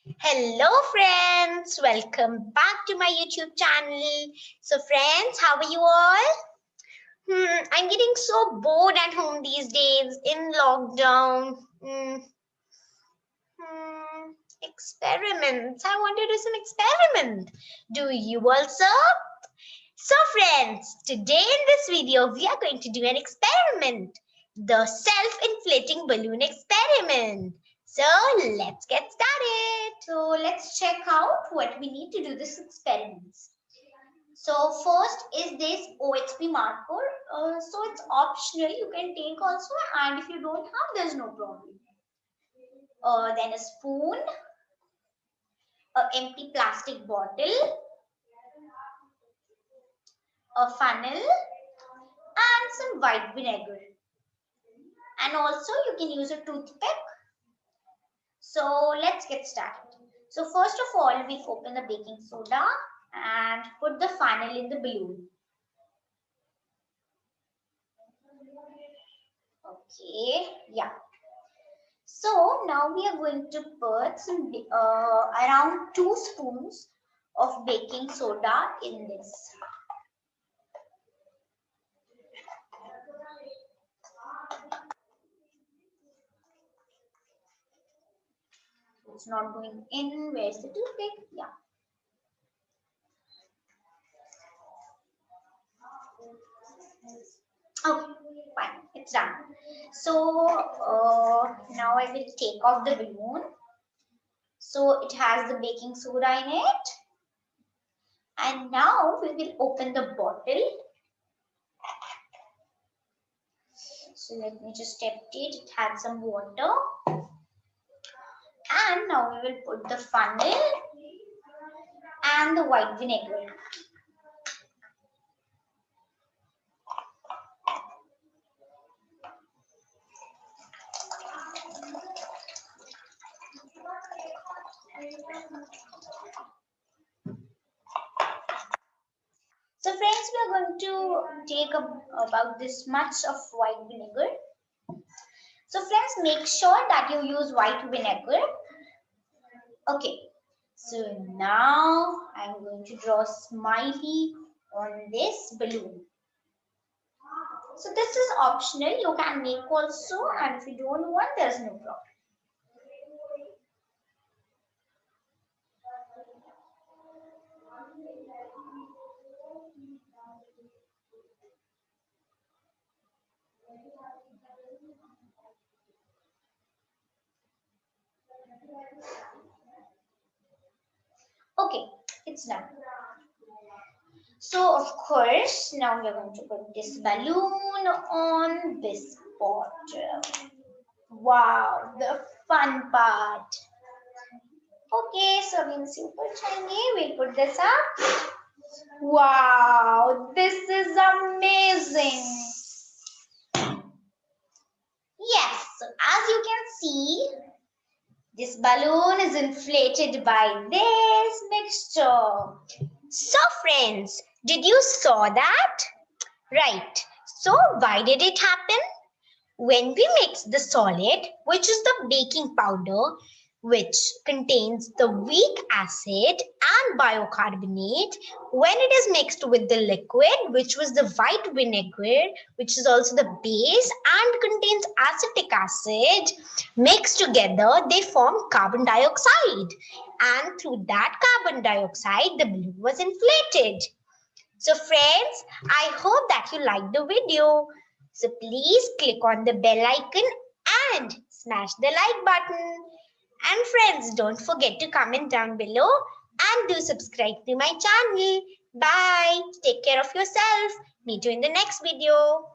Hello friends, welcome back to my YouTube channel. So friends, how are you all? I'm getting so bored at home these days in lockdown. Experiments. I want to do some experiment. Do you also? So friends, today in this video, we are going to do an experiment. The self-inflating balloon experiment. So let's get started. So let's check out what we need to do this experiment. So first is this OHP marker. So it's optional. You can take also, and if you don't have, there's no problem. Then a spoon, an empty plastic bottle, a funnel, and some white vinegar. And also you can use a toothpick. So let's get started. So first of all, we open the baking soda and put the funnel in the balloon. Okay, yeah. So now we are going to put some around 2 spoons of baking soda in this. It's not going in. Where's the toothpick? Yeah. Okay, fine. It's done. So now I will take off the balloon. So it has the baking soda in it. And now we will open the bottle. So let me just empty it. It had some water. And now we will put the funnel and the white vinegar. So friends, we are going to take about this much of white vinegar. So friends, make sure that you use white vinegar. Okay, so now I'm going to draw a smiley on this balloon. So this is optional. You can make also, and if you don't want, there's no problem. Okay, it's done. So of course, now we're going to put this balloon on this bottom. Wow, the fun part. Okay, so we'll we'll put this up. Wow, this is amazing. Yes, so as you can see, this balloon is inflated by this mixture. So friends, did you saw that? Right. So why did it happen? When we mix the solid, which is the baking powder, which contains the weak acid and bicarbonate, when it is mixed with the liquid, which was the white vinegar, which is also the base and contains acetic acid, mixed together, they form carbon dioxide. And through that carbon dioxide, the balloon was inflated. So friends, I hope that you liked the video. So please click on the bell icon and smash the like button. And friends, don't forget to comment down below and do subscribe to my channel. Bye. Take care of yourself. Meet you in the next video.